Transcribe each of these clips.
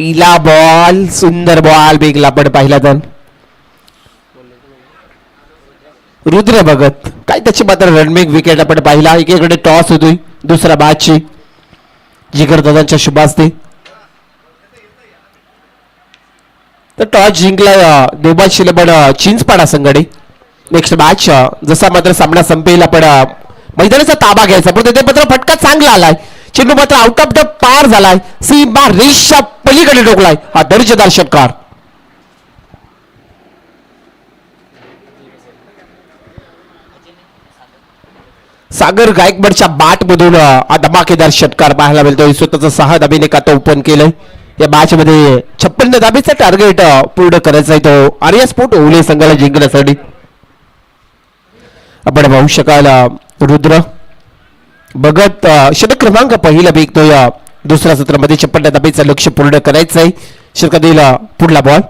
पहिला बॉल सुंदर बॉल बेगला पण पाहिला तर रुद्र भगत काय त्याची मात्र रणमेक विकेट आपण पाहिला. एकीकडे टॉस होतोय दुसरा बॅचची जिगर दादांच्या शुभास्ते तर टॉस जिंकलाय देवबाद शिलेबड चिंचपाडा संघाने. नेक्स्ट मॅच जसा मात्र सामना संपेल आपण मैदानाचा ताबा घ्यायचा पण ते मात्र फटका चांगला आलाय. चेंडू मात्र आउट ऑफ द पार झालाय. सीमा रेषच्या पलीकडे टोकलाय. हा दर्जेदार षटकार. सागर गायकवाडच्या बॅट मधून धमाकेदार षटकार पाहायला मिळतोय. स्वतःचा 6 धाबेने खातं ओपन केलंय. या मॅच मध्ये 56 धाबेचा टार्गेट पूर्ण करायचा आहे तो आर्या स्पोर्ट ओवले संघाला जिंकण्यासाठी. आपण पाहू शकाल रुद्र भगत षटक क्रमांक पहिला बेकतोय. दुसऱ्या सत्रामध्ये 56 धाबेचं लक्ष पूर्ण करायचं आहे. षटकातील पुढला बॉल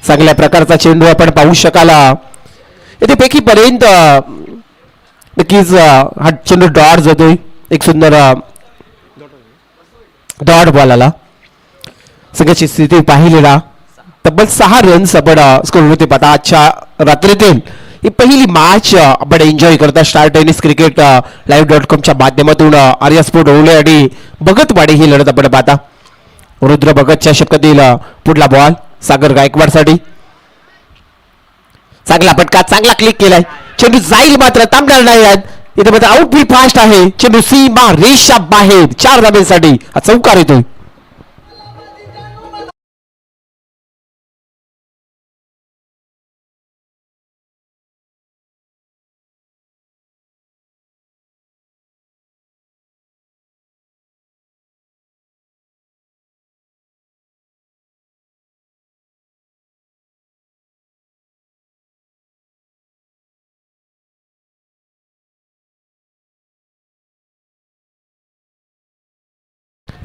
चांगल्या प्रकारचा चेंडू आपण पाहू शकाल. येथे पैकी पर्यंत नक्कीच हा चेंडू डॉट जातोय. एक सुंदर डॉट बॉल आला. सगळ्याची स्थिती पाहिलेला तब्बल 6 रन्स आपण स्कोर होते. पाहता आजच्या रात्रीतील ही पहिली मॅच आपण एन्जॉय करता स्टार टेनिस क्रिकेट live.com माध्यमातून आर्या स्पोर्ट ओवले आणि भगतवाडी ही लढत आपण पाहता. रुद्र भगतच्या षटकातील पुढला बॉल सागर गायकवाड साठी. चांगला फटका चांगला क्लिक केलाय. चेंडू जाईल मात्र थांबणार नाही आहेत. इथे मात्र आउट बी फास्ट आहे. चेंडू सीमा रेषा बाहेर 4 धाब्यांसाठी हा चौकार येतोय.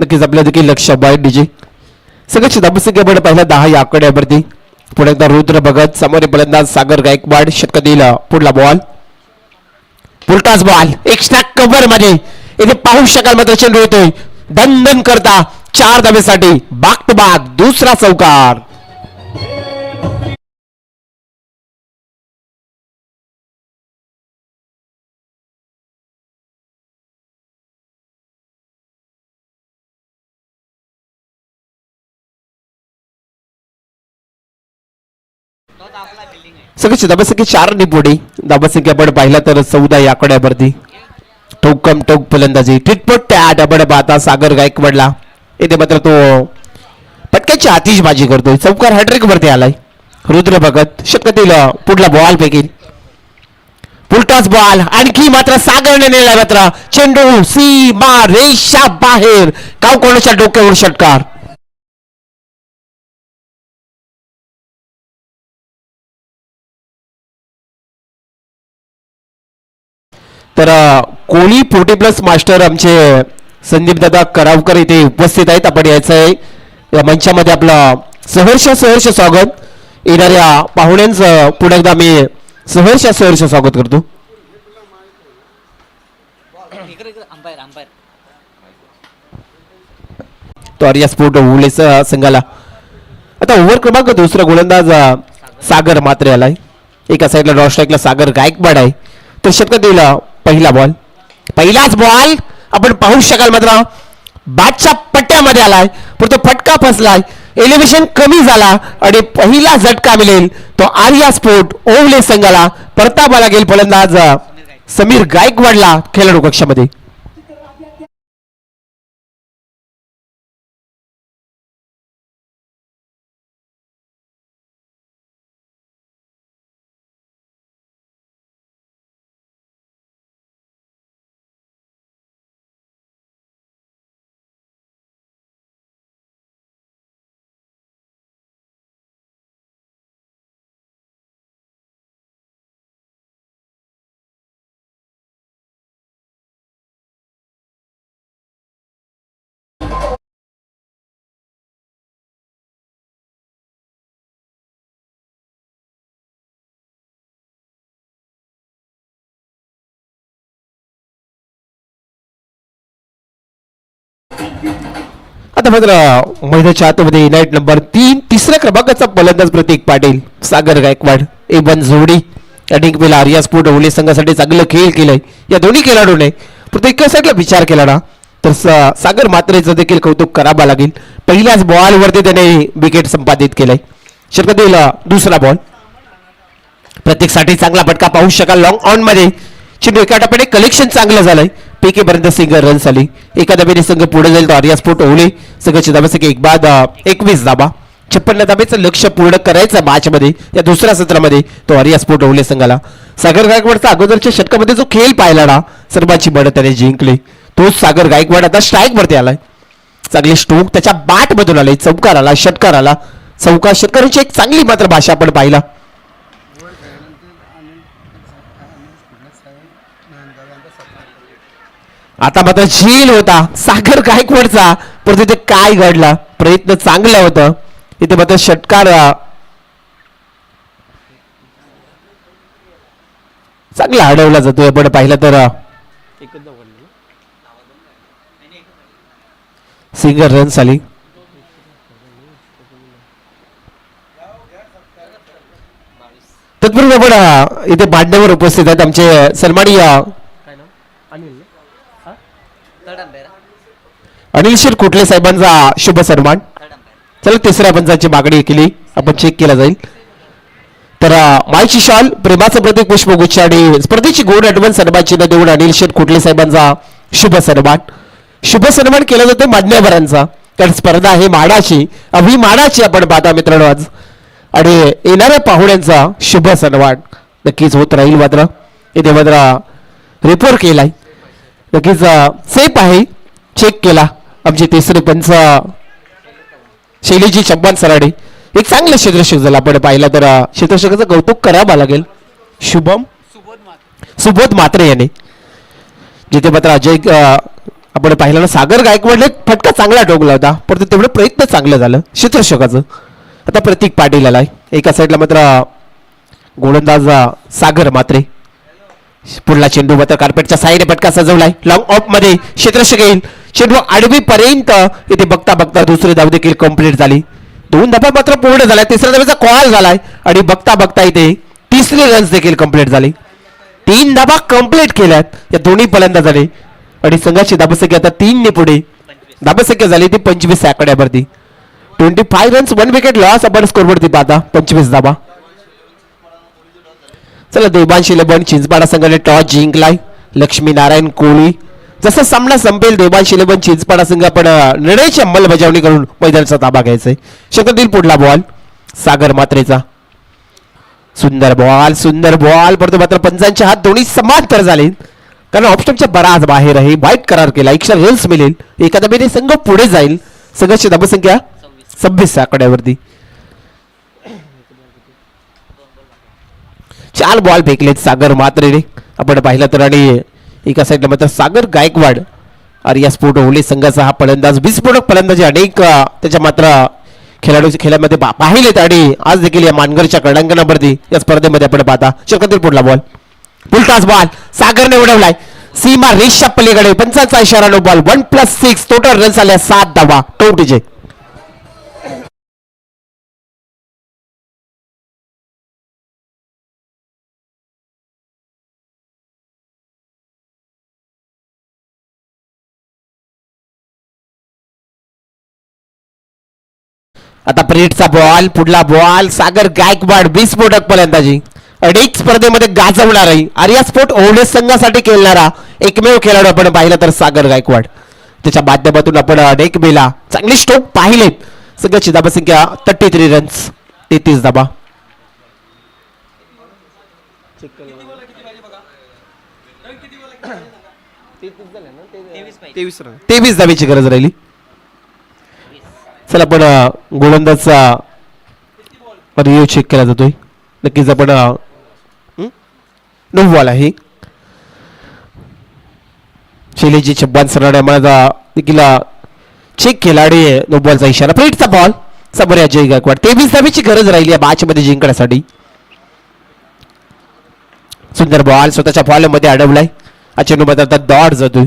नक्कीच आपल्या देखील लक्ष वाईट डीजे सगळ्याची धाबसंख्या आपण पहिल्या 10 या आकड्यावरती. पुढे एकदा रुद्र भगत समोर फलंदाज सागर गायकवाड. षटकातील पुढला बॉल पुलटाच बॉल एक्स्ट्रा कव्हर मध्ये. इथे पाहू शकाल मात्र चेंडू येतोय दन करता 4 धाब्यासाठी बाग टू बाग दुसरा चौकार. सगळ्याची धाबसंख्या 4 ने पुढे. धाबसंख्या आपण पाहिला तर 14 या आकड्यावरती. टोकम टोक फलंदाजी टिटपट त्या डबड पाहता सागर गायकवाडला. येथे मात्र तो पटक्याची आतिषबाजी करतोय. चौकार हॅट्रिक वरती आलाय. रुद्र भगत षटकातील पुढला बॉल पैकी पुलटाच बॉल आणखी मात्र सागरने नेला. मात्र चेंडू सीमा रेषा बाहेर. गाव कोणाच्या डोक्यावर षटकार. तर कोळी 40+ मास्टर आमचे संदीप दादा करावकर इथे उपस्थित आहेत. आपण यायचं आहे या मंचामध्ये आपलं सहर्ष स्वागत. येणाऱ्या पाहुण्यांचं पुढे एकदा मी सहर्ष स्वागत करतो. तो आर्या स्पोर्ट ओवलेचा संघाला आता ओव्हर क्रमांक दुसरा गोलंदाज सागर मात्रे आलाय. एका साईडला डॉट स्ट्राईकला सागर गायकवाड आहे. तर षटकातील पहिला बॉल पहिलाच बॉल आपण पाहू शकाल मात्र बॅटच्या पट्ट्यामध्ये आलाय पण तो फटका फसलाय. एलिव्हेशन कमी झाला आणि पहिला झटका मिळेल तो आर्या स्पोर्ट ओवले संघाला. परतावा लागेल फलंदाज समीर गायकवाडला खेळाडू कक्षामध्ये. आता मात्र मैदानाच्या आतमध्ये नाईट नंबर 3 तिसऱ्या क्रमांकाचा फलंदाज प्रतीक पाटील सागर गायकवाड एबन जोडी अडिंग पेला आर्या स्पोर्ट ओले संघासाठी चांगलं खेळ केलंय. या दोन्ही खेळाडूने प्रत्येक साईडला विचार केला ना तर सागर मात्रेचं देखील कौतुक करावं लागेल. पहिल्याच बॉलवरती त्याने विकेट संपादित केलंय. षटकातील दुसरा बॉल प्रत्येकसाठी चांगला फटका पाहू शकाल. लॉंग ऑन मध्ये चेंडू एका टप्प्याने कलेक्शन चांगलं झालंय. पीके पर्यंत सिंगल रन्स आली. एका धाब्याने संघ पुढे जाईल तो आर्या स्पोर्ट ओले संघाची धाब्यासाठी एक बाद 21 धाबा 56 धाब्याचं लक्ष पूर्ण करायचं मॅच मध्ये या दुसऱ्या सत्रामध्ये तो आर्या स्पोर्ट ओले संघाला. सागर गायकवाडचा अगोदरच्या षटकामध्ये जो खेळ पाहिला ना सर्वांची बळ त्याने जिंकले. तोच सागर गायकवाड आता स्ट्राईक वरती आलाय. चांगली स्ट्रोक त्याच्या बॅट मधून आले. चौकार आला षटकार आला. चौकार षटकाराची एक चांगली मात्र भाषा आपण पाहिला. आता मात्र झील होता सागर गायकवाडचा पण तिथे काय घडला. प्रयत्न चांगला होता इथे मात्र षटकार चांगला अडवला जातोय. आपण पाहिलं तर सिंगल रन्स आली. तत्पूर्वी आपण इथे मांडण्यावर उपस्थित आहेत आमचे सन्माननीय अनिल शेठ कुटले साहेबांचा शुभ सन्मान. चला तिसऱ्या पंचाची मागणी केली आपण चेक केला जाईल. तर मायची शाल प्रेमाचं प्रतीक पुष्पगुच्छ आणि स्पर्धेची गोड आठवण सन्मान चिन्ह देऊन अनिल शेठ कुटले साहेबांचा शुभ सन्मान केला जातो मान्यवरांचा. कारण स्पर्धा आहे माडाची अभिमानाची आपण पाहता मित्रांनो आज आणि येणाऱ्या पाहुण्यांचा शुभ सन्मान नक्कीच होत राहील. मात्र इथे मात्र रिपोर्ट केलाय नक्कीच सेफ आहे. चेक केला आमचे तिसरे पंच शैलीजी चव्हाण सराडे एक चांगलं क्षेत्ररक्षक झालं. आपण पाहिलं तर क्षेत्ररक्षकाचं कौतुक करावं लागेल. सुबोध मात्रे याने जिथे मात्र अजय आपण पाहिलं ना सागर गायकवाडने फटका चांगला ठोकला होता पण तेवढं प्रयत्न चांगलं झालं क्षेत्ररक्षकाचं. आता प्रतीक पाटील आलाय. एका साईडला मात्र गोलंदाज सागर मात्रे. पुढला चेंडू मात्र कार्पेटच्या साईडने फटका सजवलाय. लॉंग ऑफ मध्ये क्षेत्ररक्षक येईल. चेंडू आडवी पर्यंत इथे बघता बघता दुसरी धाव देखील कंप्लीट झाली. 2 धावा मात्र पूर्ण झालाय. तिसऱ्या धावेचा कॉल झालाय आणि बघता बघता इथे तिसरी रन्स देखील कंप्लीट झाली. 3 धावा कंप्लीट केल्यात या दोन्ही फलंदाजाने आणि संघाची धाबसंख्या आता 3 ने पुढे धाबसंख्या झाली ती 25 आकड्यावरती. 25 रन्स 1 विकेट लॉस आपण स्कोरवरती पाहता 25 धाबा. चला देवांशी लेबन चिंचपाडा संघाने टॉस जिंकलाय. लक्ष्मी नारायण कोळी जसा सामना संपेल देवांशी लेबन चिंचपाडा संघ आपण निर्णयाची अंमलबजावणी करून मैदानाचा ताबा घ्यायचंय. षटकातील पुढला बॉल सागर मात्रेचा. सुंदर बॉल परंतु मात्र पंचांचे हात दोन्ही समांतर झाले कारण ऑप्शनच्या बराच बाहेर आहे. वाईट करार केला. 100 रन्स मिळेल. एका धाब्याने संघ पुढे जाईल. संघाची धाबसंख्या 26 आकड्यावरती. 4 बॉल फेकलेत सागर मात्रेने आपण पाहिलं तर आणि एका साईडला मात्र सागर गायकवाड आर्या स्पोर्ट ओले संघाचा हा फलंदाज विस्फोटक फलंदाजी अनेक त्याच्या मात्र खेळामध्ये पाहिलेत आणि आज देखील या मानगरच्या क्रीडांगणावरती या स्पर्धेमध्ये आपण पाहता. षटकातील पुढला बॉल फुलटास बॉल सागरने उडवलाय. सीमा रेषा पलीकडे पंचांचा इशारा नो बॉल 1+6 टोटल रन्स आल्या 7 धावा टोटीचे. आता परेडचा बॉल पुढला बॉल सागर गायकवाड विस्फोटक फलंदाजी अनेक स्पर्धेमध्ये गाजवणार आहे. आर्या स्पोर्ट ओले संघासाठी खेळणारा एकमेव खेळाडू आपण पाहिला तर सागर गायकवाड. त्याच्या माध्यमातून आपण अनेक वेळा चांगली स्ट्रोक पाहिलेत. संघाची धाबसंख्या 33 रन्स 33 धाबा. 23 धाबेची गरज राहिली. चला आपण गोलंदाजचा रिव्ह्यू चेक केला जातोय. नक्कीच आपण 9 बॉल आहे. शैलेजी चव्हाण सराडे मला देखील चेक केला आणि 9 बॉलचा इशारा. प्लेटचा बॉल समोर अजय गायकवाड. 23 धावेची गरज राहिली या मॅच मध्ये जिंकण्यासाठी. सुंदर बॉल स्वतःच्या बॉल मध्ये अडवलाय. चेंडू मध्ये आता डॉट जातोय.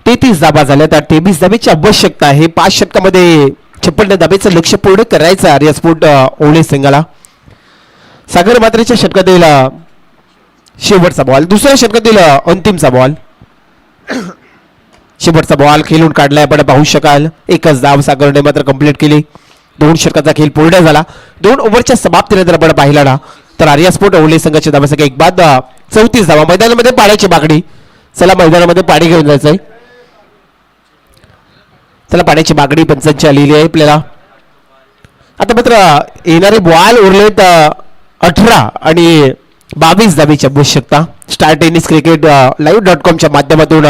33 धाबा झाल्या. त्या 23 धाब्याची आवश्यकता आहे. 5 षटकामध्ये 56 धाब्याचं लक्ष पूर्ण करायचं आर्या स्पोर्ट ओवळे संघाला. सागर मात्रेच्या षटकातील शेवटचा बॉल, दुसऱ्या षटकातील अंतिमचा बॉल. शेवटचा बॉल खेळून काढलाय आपण पाहू शकाल. एकच धाव सागरने मात्र कंप्लीट केली. 2 षटकाचा खेळ पूर्ण झाला. 2 ओव्हरच्या समाप्तीनंतर आपण पाहिला ना तर आर्या स्पोर्ट ओवळे संघाची धावसंख्या एक बाद 34 धावा. मैदानामध्ये पाण्याची मागणी. चला मैदानामध्ये पाणी घेऊन जायचंय. चला पाण्याची मागणी पंचांची आलेली आहे आपल्याला. आता मात्र येणारे बॉल उरलेत 18 आणि 22 धावेची आवश्यकता. स्टार टेनिस क्रिकेट live.com माध्यमातून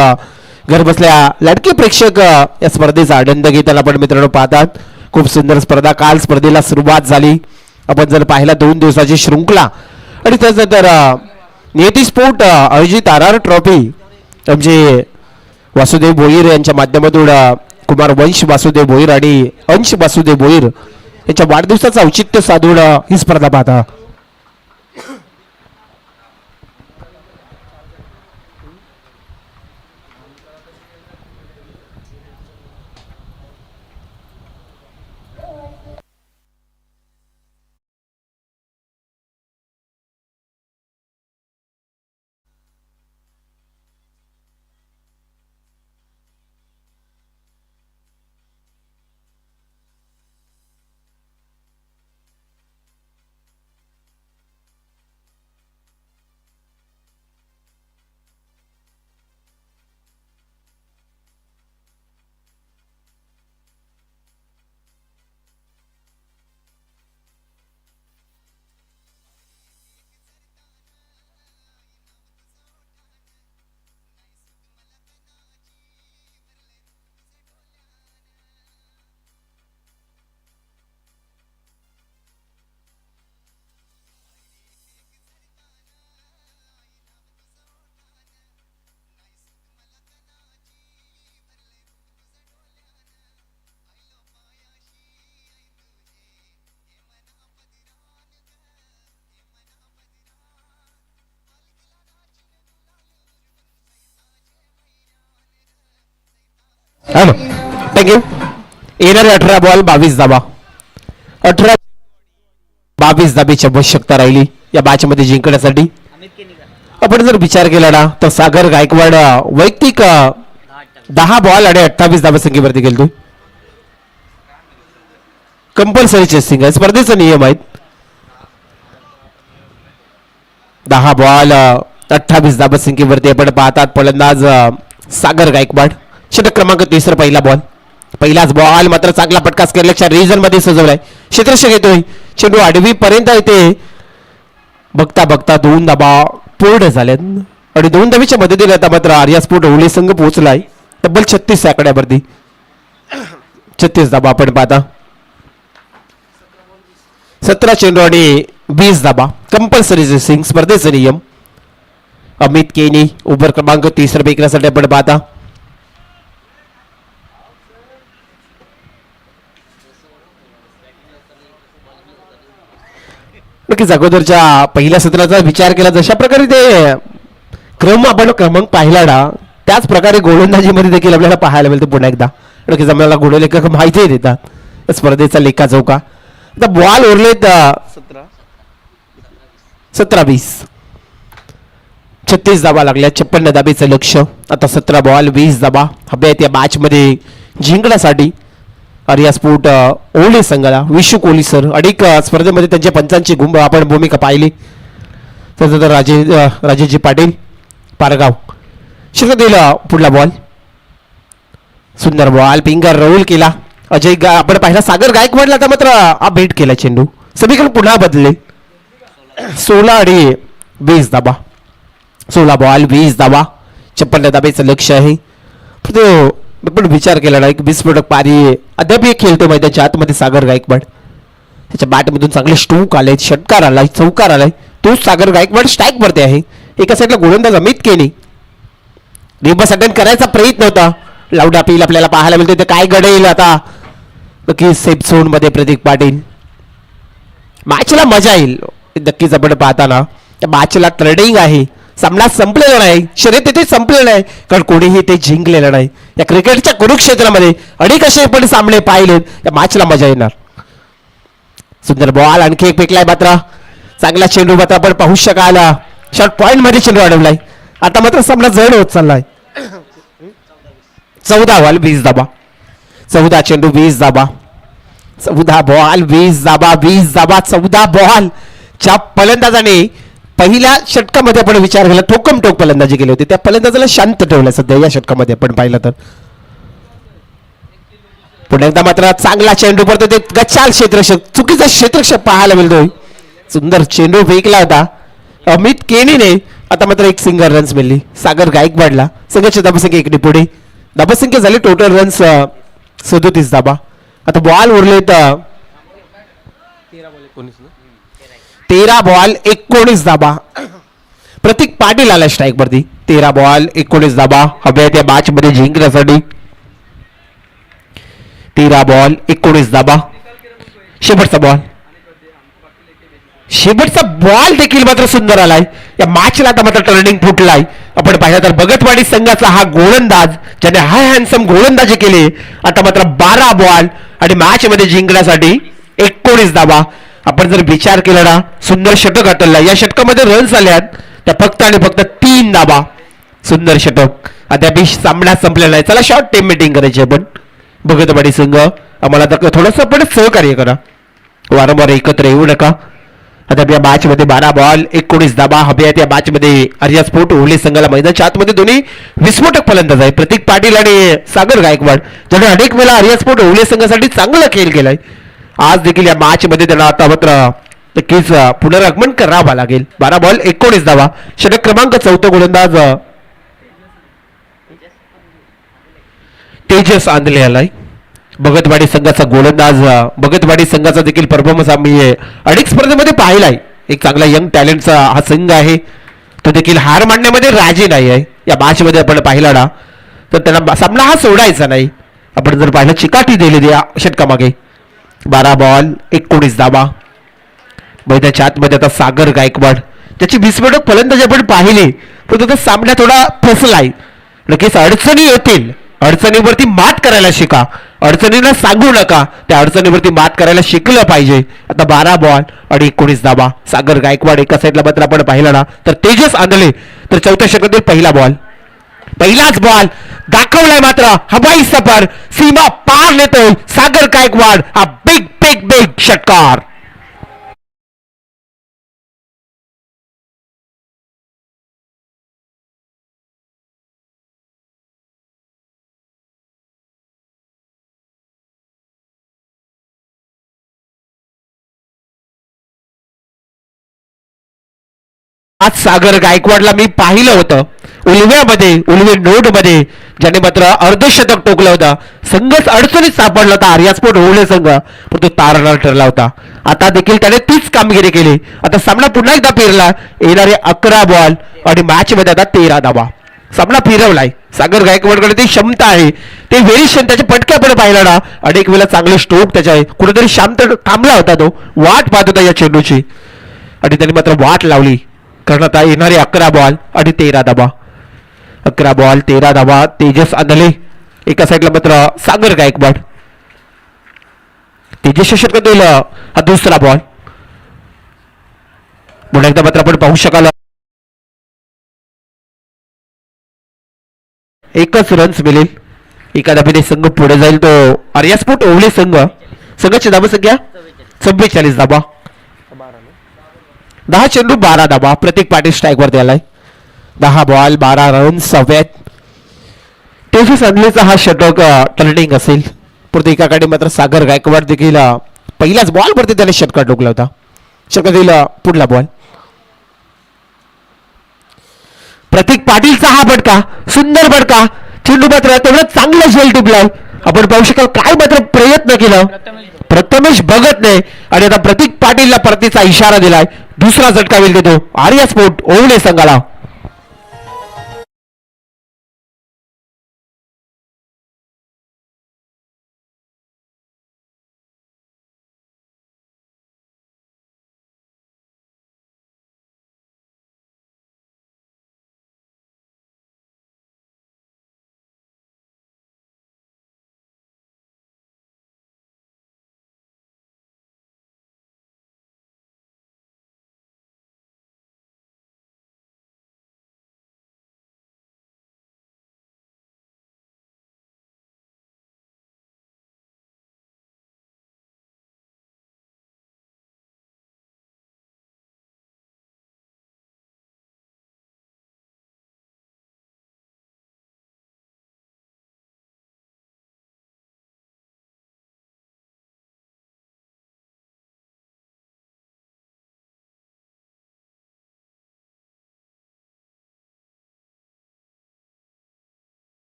घर बसल्या लाडके प्रेक्षक या स्पर्धेचा आनंद घेताना आपण मित्रांनो पाहतात. खूप सुंदर स्पर्धा. काल स्पर्धेला सुरुवात झाली. आपण जर पाहिला 2 दिवसाची शृंखला आणि त्यानंतर नियती स्पोर्ट आयोजित RR ट्रॉफी म्हणजे वासुदेव भोईर यांच्या माध्यमातून कुमार वंश वासुदेव भोईर आणि अंश वासुदेव भोईर यांच्या वाढदिवसाचं औचित्य साधून ही स्पर्धा पाहता. Hello thank you. येणारे 18 बॉल 22 धाबा. 18 22 धाबेची आवश्यकता राहिली या मॅच मध्ये जिंकण्यासाठी. आपण जर विचार केला ना तर सागर गायकवाड वैयक्तिक 10 बॉल आणि 28 धाबा संख्येवरती गेलतोय. कंपल्सरी चेसिंग आहे, स्पर्धेचा नियम आहेत. 10 बॉल 28 धाबा संख्येवरती आपण पाहतात फलंदाज सागर गायकवाड. षटक क्रमांक 3 पहिला बॉल. पहिलाच बॉल मात्र चांगला फटका स्केलच्या रिजन मध्ये सजवलाय. क्षेत्ररक्षक येतोय. चेंडू आडवी पर्यंत येते. बघता बघता 2 धाबा पूर्ण झाल्यात आणि 2 धाबीच्या मदतीने आता मात्र आर्या स्पोर्ट ओवळे संघ पोहोचलाय तब्बल 36 आकड्यावरती. 36 धाबा आपण पाहता. 17 चेंडू आणि 20 धाबा. कंपल्सरी रेसिंग स्पर्धेचे नियम. अमित केनी ओव्हर क्रमांक 3 बेकण्यासाठी आपण पाहता. नक्कीच अगोदरच्या पहिल्या सत्राचा विचार केला जशा प्रकारे ते क्रम आपण क्रमांक पाहिला ना त्याच प्रकारे गोलंदाजीमध्ये देखील आपल्याला पाहायला मिळतं पुन्हा एकदा. नक्कीच आपल्याला गोललेखक माहिती देतात स्पर्धेचा लेखा चौका. आता बॉल उरलेत 17-20. 36 धाबा लागल्या. 56 धाबेचं लक्ष. आता 17 बॉल 20 धाबा हव्या आहेत या मॅच मध्ये जिंकण्यासाठी आर्या स्पोर्ट ओवळे संघाला. विशू कोहली सर अनेक स्पर्धेमध्ये त्यांच्या पंचांची आपण भूमिका पाहिली. त्यानंतर राजेशजी पाटील पारगाव. दिला पुढला बॉल. सुंदर बॉल पिंगर रोल केला. अजय आपण पाहिला सागर गायकवाडला आता मात्र हा भेट केला चेंडू. समीकरण पुन्हा बदले. 16 आणि 20 धाबा. 16 बॉल 20 धाबा. 56 धाबेचं लक्ष आहे. पण विचार केला ना एक विस्फोटक पारी अद्याप एक खेळतो मैदानाच्या आतमध्ये सागर गायकवाड. त्याच्या बॅटमधून चांगले स्ट्रोक आले. षटकार आलाय. चौकार आलाय. तोच सागर गायकवाड स्ट्राईक वरती आहे. एका साईडला गोलंदाज अमित केनी रिबस अटेंड करायचा प्रयत्न होता. लाऊड अपील आपल्याला पाहायला मिळते. ते काय घडेल आता नक्की सेफ झोन मध्ये प्रतीक पाटील. मॅचला मजा येईल नक्कीच आपण पाहताना. त्या मॅचला ट्रेडिंग आहे. सामना संपलेला नाही. शर्यत तिथे संपलेला नाही कारण कोणीही ते जिंकलेलं नाही. या क्रिकेटच्या कुरुक्षेत्रामध्ये अनेक असे पण सामने पाहिलेत, या मॅचला मजा येणार. सुंदर बॉल आणखी एक फेकलाय मात्र चांगला चेंडू मात्र आपण पाहू शकाल शॉर्ट पॉइंट मध्ये चेंडू अडवलाय. आता मात्र सामना जड होत चाललाय. 14 बॉल 20 धाबा, 14 चेंडू 20 धाबा, 14 बॉल 20 धाबा, 20 धाबा 14 बॉल. च्या फलंदाजाने पहिल्या षटकामध्ये आपण विचार केला ठोकम ठोक फलंदाजी केली होती, त्या फलंदाजाला शांत ठेवलं सध्या या षटकामध्ये आपण पाहिलं तर. पुन्हा एकदा मात्र चांगला चेंडू पडतो, ते गच्चाल क्षेत्ररक्षक चुकीचा क्षेत्ररक्षक पाहायला मिळतोय. सुंदर चेंडू फेकला होता अमित केनीने. आता मात्र एक सिंगल रन्स मिळली सागर गायकवाडला. संघाची धाबसंख्या इकडे पुढे धाबसंख्या झाली टोटल रन्स 37 धाबा. आता बॉल उरले तर 13 बॉल 19 धाबा. प्रतीक पाटील आला स्ट्राईक वरती. 13 बॉल 19 धाबा हव्या त्या मॅच मध्ये जिंकण्यासाठी. 13 बॉल 19 धाबा. शेवटचा बॉल, शेवटचा बॉल देखील मात्र सुंदर आलाय. या मॅचला आता मात्र टर्निंग फुटलाय. आपण पाहिलं तर भगतवाडी संघाचा हा गोलंदाज ज्याने हाय हँडसम गोलंदाजी केली, आता मात्र 12 बॉल आणि मॅच मध्ये जिंकण्यासाठी 19 धाबा. आपण जर विचार केला ना, सुंदर षटक हातला. या षटकामध्ये रन्स आल्यात त्या फक्त आणि फक्त 3 धाबा. सुंदर षटक. अद्याप सामना संपलेला नाही. चला शॉर्ट टीम मीटिंग करायची आपण. भगतवाडी संघ आम्हाला तर थोडंसं पण सहकार्य करा, वारंवार एकत्र येऊ नका. आता या मॅच मध्ये 12 बॉल 19 धाबा हव्या त्या मॅच मध्ये आर्या स्पोर्ट ओवले संघाला मैदानाच्या आतमध्ये दोन्ही विस्फोटक फलंदाज आहे प्रतीक पाटील आणि सागर गायकवाड, ज्याने अनेक वेळा आर्या स्पोर्ट ओवले संघासाठी चांगला खेळ केलाय. आज देखील या मॅच मध्ये त्यांना आता मात्र नक्कीच पुनरागमन करावा लागेल. 12 बॉल 19 धाबा. षटक क्रमांक 4 गोलंदाज तेजस आंधळे आलाय. भगतवाडी संघाचा गोलंदाज. भगतवाडी संघाचा देखील परफॉर्मन्स आम्ही अनेक स्पर्धेमध्ये पाहिलाय. एक चांगला यंग टॅलेंटचा हा संघ आहे, तो देखील हार मानण्यामध्ये राजी नाही आहे. या मॅच मध्ये आपण पाहिला ना तर त्यांना सामना हा सोडायचा नाही. आपण जर पाहिलं चिकाटी दिलेली या षटकामागे. 12 बॉल 19 धाबा. मैदानाच्या आतमध्ये आता सागर गायकवाड, त्याची विस्फोटक फलंदाजी आपण पाहिली, पण तो सामना थोडा फसलाय. नक्कीच अडचणी येतील, अडचणीवरती मात करायला शिका. अडचणींना सांगू नका, त्या अडचणीवरती मात करायला शिकलं पाहिजे. आता 12 बॉल आणि 19 धाबा. सागर गायकवाड एका साईडला मात्र आपण पाहिला ना तर तेजस आंधळे तर चौथ्या षटकातील पहिला बॉल, पहिलाच बॉल दाखवलाय मात्र हवाई सफर सीमा पार नेतोय सागर गायकवाड. हा बिग बिग बिग षटकार. आज सागर गायकवाडला मी पाहिलं होतं उलव्यामध्ये, उलवे नोड मध्ये, ज्याने मात्र अर्धशतक टोकलं होतं. संघच अडचणीत सापडला होता आर्या स्पोर्ट ओवले संघ, पण तो तारणार ठरला होता. आता देखील त्याने तीच कामगिरी केली. आता सामना पुन्हा एकदा फिरला. येणारे 11 बॉल आणि मॅच मध्ये आता 13 धाबा. सामना फिरवलाय. सागर गायकवाडकडे ती क्षमता आहे, ते व्हेरिएशन त्याचे पटके आपण पाहिला ना, अनेक वेळा चांगले स्ट्रोक त्याच्या आहे. कुठेतरी शांत थांबला होता, तो वाट पाहत होता या चेंडूची आणि त्याने मात्र वाट लावली. कारण आता येणारे 11 बॉल आणि 13 धाबा. 11 बॉल 13 धाबा. तेजस आंधळे एका साईडला मात्र सागर गायकवाड. तेजस षटकातील हा दुसरा बॉल. पुन्हा एकदा मात्र आपण पाहू शकाल एकच रन्स मिळेल. एका धाब्याने संघ पुढे जाईल तो आर्या स्पोर्ट ओवले संघ. संघाची धाबसंख्या 44 धाबा. 10 चेंडू 12 धाबा. प्रतीक पाटील स्ट्राईक वरती आलाय. 10 बॉल 12 रन्स हव्यात. तेजस आंधळेचा हा षटक टर्निंग असेल. प्रत्येकाकडे मात्र सागर गायकवाड देखील पहिल्याच बॉल वरती त्याने षटकार टोकला होता. षटकातील पुढला बॉल. प्रतीक पाटीलचा हा फटका, सुंदर फटका. चेंडू मात्र तेवढं चांगलं झेल टिपलाय. आपण पाहू शकाल काय मात्र प्रयत्न केलं प्रथमेश भगत नाही. आणि आता प्रतीक पाटीलला परतीचा इशारा दिलाय. दुसरा झटका वेल देतो आर्या स्पोर्ट ओवले संघाला.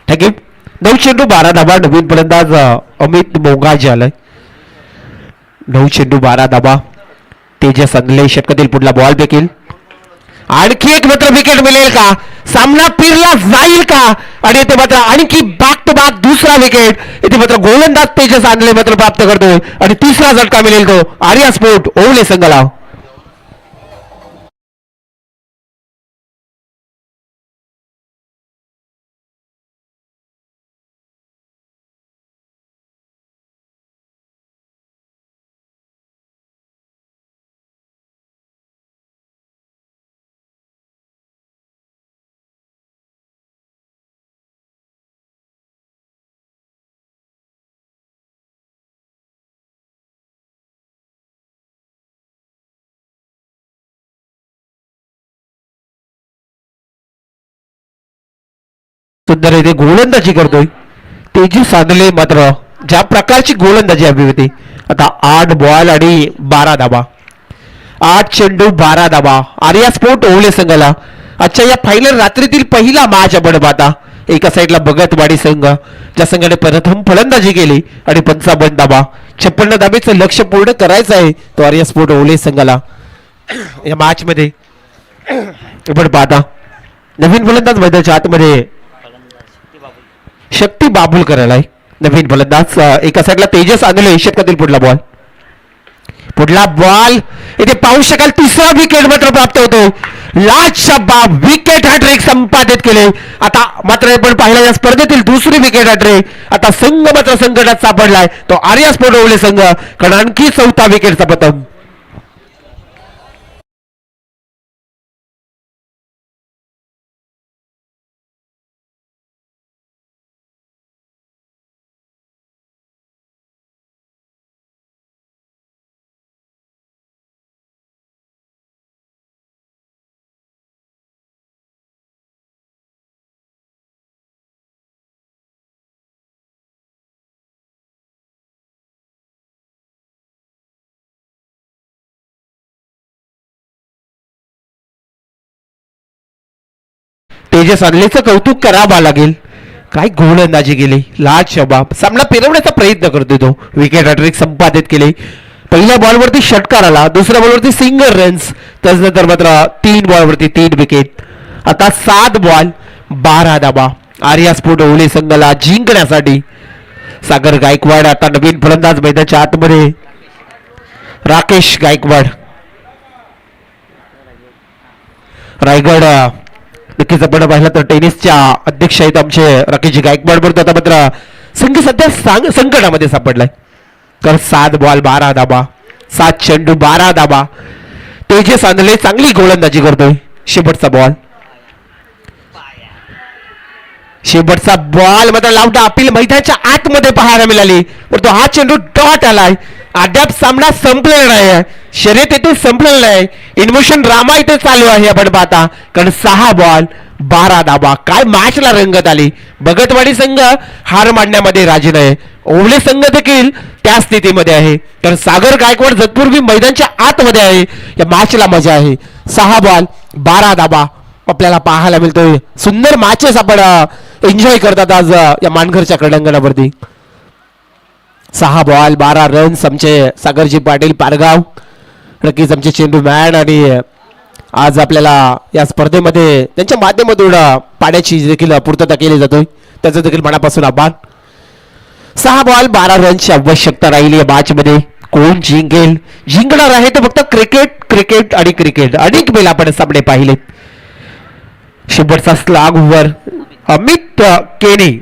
थँक्यू. 9 चेंडू 12 धाबा. नवीन फलंदाज अमित मोंगाजी आलाय. 9 चेंडू 12 धाबा. तेजस अंगले षटकातील पुढला बॉल देखील. आणखी एक मात्र विकेट मिळेल का? सामना पिरला जाईल का? आणि इथे मात्र आणखी बॅक टू बॅक दुसरा विकेट. इथे मात्र गोलंदाज तेजस अंगले मात्र प्राप्त करतोय आणि तिसरा झटका मिळेल तो आर्या स्पोर्ट ओवले संघाला. सुंदर इथे गोलंदाजी करतोय तेजस सांगले. मात्र ज्या प्रकारची गोलंदाजी हवी होती. आता 8 बॉल आणि 12 धाबा. 8 चेंडू 12 धाबा. आर्या स्पोर्ट ओवले संघाला आजच्या या फायनल रात्रीतील पहिला मॅच आपण पाहता. एका साईडला भगतवाडी संघ ज्या संघाने प्रथम फलंदाजी केली आणि 55 धाबा. 56 धाबेचं लक्ष पूर्ण करायचं आहे तो आर्या स्पोर्ट ओवले संघाला. या मॅच मध्ये आपण पाहता नवीन फलंदाज मैदानाच्या आतमध्ये शक्ती बाबुलकर आलाय. नवीन फलंदाज एका साईडला तेजस आंधळे षटकातील पुढला बॉल. पुढला बॉल इथे पाहू शकाल तिसरा विकेट मात्र प्राप्त होतो. लाजचा बाब विकेट हॅट्रिक संपादित केले. आता मात्र आपण पाहिलं या स्पर्धेतील दुसरी विकेट हॅट्रिक. आता संघ मात्र संकटात सापडलाय तो आर्या स्पोर्ट ओवले संघ कारण आणखी 4था विकेटचा पतंग. तेजस आंधळेचं कौतुक करावं लागेल. काय गोलंदाजी केली. लाज शबाब सामना फिरवण्याचा प्रयत्न करतोय तो. विकेट हॅट्रिक संपादित केले. पहिल्या बॉलवरती षटकार आला. दुसऱ्या बॉलवरती सिंगल रन्स. त्यानंतर मात्र 3 बॉलवरती 3 विकेट. आता 7 बॉल 12 धाबा. आर्या स्पोर्ट ओवले संघाला जिंकण्यासाठी सागर गायकवाड. आता नवीन फलंदाज मैदानाच्या आतमध्ये राकेश गायकवाड. रायगड नक्कीच आपण पाहिलं तर टेनिसच्या अध्यक्ष आहेत आमचे राकेश गायकवाड. बरोबर आता मात्र संघ सध्या संकटामध्ये सापडलाय. तर 7 बॉल 12 धाबा. 7 चेंडू 12 धाबा. तेजस आंधळे चांगली गोलंदाजी करतोय. शेवटचा बॉल. शेवटचा बॉल मात्र लावटा अपील मैदानाच्या आतमध्ये पाहायला मिळाली. परंतु हा चेंडू डॉट आलाय. अद्याप सामना संपलेला नाही. शर्यत इथे संपलेलं नाही. इनमोशन ड्रामा इथे चालू आहे आपण पाहता. कारण 6 बॉल 12 धाबा. काय मॅचला रंगत आली. भगतवाडी संघ हार मांडण्यामध्ये राजी नाही. ओवले संघ देखील त्या स्थितीमध्ये आहे. कारण सागर गायकवाड जतपूर्वी मैदानाच्या आतमध्ये आहे. या मॅचला मजा आहे. 6 बॉल 12 धाबा आपल्याला पाहायला मिळतोय. सुंदर मॅचेस आपण एन्जॉय करतात आज या मानघरच्या क्रीडांगणावरती. 6 बॉल 12 रन्स आमचे सागरजी पाटील पारगाव नक्कीच आमचे चेंडू मॅन. आणि आज आपल्याला या स्पर्धेमध्ये त्यांच्या माध्यमातून पाण्याची देखील पूर्तता केली जातोय. त्याचं देखील मनापासून आभार. 6 बॉल 12 रनची आवश्यकता राहिली या मॅच मध्ये. कोण जिंकेल? जिंकणार आहे तर फक्त क्रिकेट क्रिकेट आणि क्रिकेट. अनेक वेळा आपण सामने पाहिले. शेवटचा स्लॅग ओव्हर अमित केनी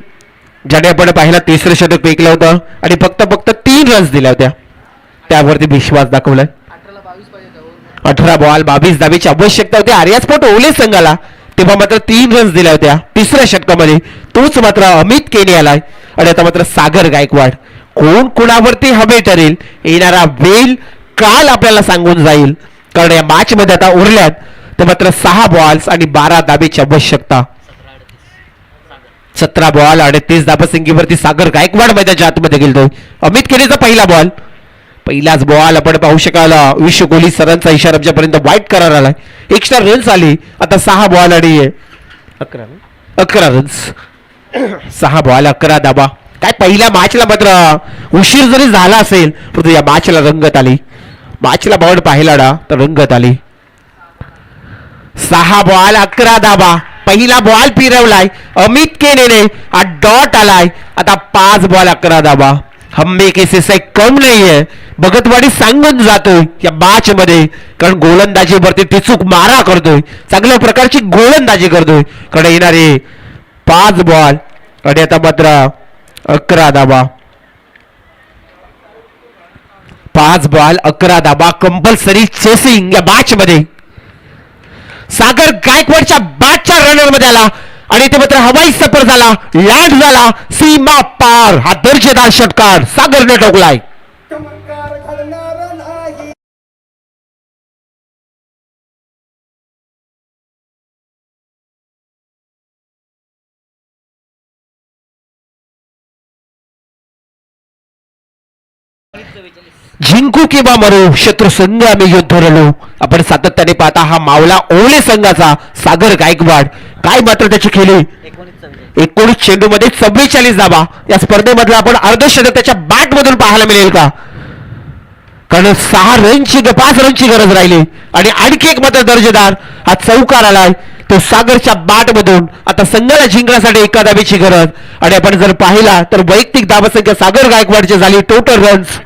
ज्याने आपण पाहिला तिसरं षटक फेकलं होतं आणि फक्त 3 रन्स दिल्या होत्या. त्यावरती विश्वास दाखवलाय. 18 बॉल 22 धाबेची आवश्यकता होती आर्या स्पोर्ट ओवले संघाला. तेव्हा मात्र 3 रन्स दिल्या होत्या तिसऱ्या षटकामध्ये. तोच मात्र अमित केनी आलाय. आणि आता मात्र सागर गायकवाड. कोण कोणावरती हवे ठरेल येणारा वेल काल आपल्याला सांगून जाईल. कारण या मॅच मध्ये आता उरल्यात तर मात्र 6 बॉल्स आणि 12 धाबेची आवश्यकता. 17 बॉल आणि 30 धाबा संख्येवरती सागर गायकवाड मैदानाच्या आतमध्ये गेलतोय. अमित केनीचा पहिला बॉल. पहिलाच बॉल आपण पाहू शकाल. विश्व कोहली सरांचा इशारा आमच्यापर्यंत वाईट करार आलाय. एक्स्ट्रा रन्स आली. आता 6 बॉल आणि 11 रन्स. 6 बॉल 11 धाबा. काय पहिल्या मॅचला मात्र उशीर जरी झाला असेल परंतु या मॅचला रंगत आली. मॅचला बॉल पाहिला ना तर रंगत आली. 6 बॉल 11 धाबा. पहिला बॉल फिरवलाय अमित केनेने. हा डॉट आलाय. आता 5 बॉल 11 धाबा. हम्मे केसेस कम नाहीये. भगतवाडी सांगून जातोय या मॅच मध्ये कारण गोलंदाजीवरती टिचूक मारा करतोय. चांगल्या प्रकारची गोलंदाजी करतोय. कडे येणारे 5 बॉल आणि आता मात्र 11 धाबा. 5 बॉल 11 धाबा. कंपल्सरी चेसिंग या मॅच मध्ये. सागर गायकवाडच्या बॅटच्या रनर मध्ये आला आणि ते मात्र हवाई सफर झाला. लँड झाला सीमा पार. हा दर्जेदार षटकार सागरने ठोकलाय. जिंकू किंवा मरो शत्रू संघ आम्ही युद्ध रलो. आपण सातत्याने पाहता हा मावला ओवळे संघाचा सागर गायकवाड. काय मात्र त्याची खेळी 19 चेंडू मध्ये 44 धाबा. या स्पर्धेमधला आपण अर्धशतक त्याच्या बॅट मधून पाहायला मिळेल का कारण 5 रनची गरज राहिली आणि आणखी एक मात्र दर्जेदार हा चौकार आलाय तो सागरच्या बॅट मधून. आता संघाला जिंकण्यासाठी एका धाबेची गरज आणि आपण जर पाहिला तर वैयक्तिक धावसंख्या सागर गायकवाडची झाली टोटल रन्स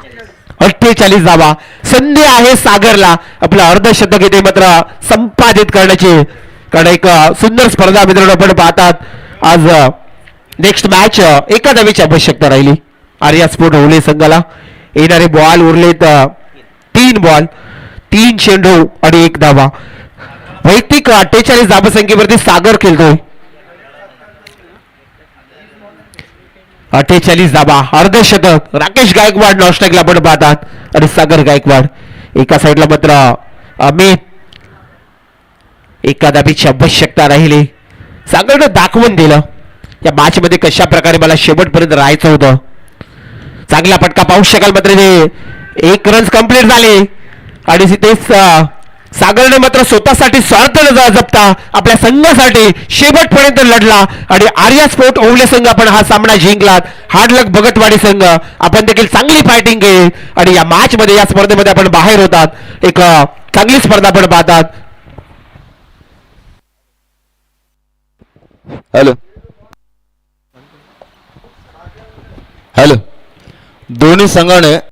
48 धाबा. संधी आहे सागरला आपलं अर्धशतक इथे मात्र संपादित करण्याची. कारण एक सुंदर स्पर्धा मित्रांनो आपण पाहतात. आज नेक्स्ट मॅच एका धावेची आवश्यकता राहिली आर्या स्पोर्ट ओवळे संघाला. येणारे बॉल उरलेत 3 बॉल 3 चेंडू आणि 1 धावा. वैयक्तिक 48 धावसंख्येवरती सागर खेळतोय. 48 धाबा अर्धशतक. राकेश गायकवाड नॉस्ट्राईकला आपण पाहतात आणि सागर गायकवाड एका साईडला मात्र अमित. एका धाबीची आवश्यकता राहिली. सागरनं दाखवून दिलं या मॅच मध्ये कशा प्रकारे मला शेवटपर्यंत राहायचं होतं. चांगला फटका पाहू शकाल मात्र ते 1 रन्स कंप्लीट झाले आणि तेच सागरने मात्र स्वतःसाठी स्वार्थ न जपता आपल्या संघासाठी शेवटपर्यंत लढला आणि आर्या स्पोर्ट ओवळे संघ आपण हा सामना जिंकलात. हार्ड लक भगतवाडी संघ आपण देखील चांगली फायटिंग केली आणि या मॅच मध्ये या स्पर्धेमध्ये आपण बाहेर होतात. एक चांगली स्पर्धा आपण पाहतात. हॅलो हॅलो दोन्ही संघाने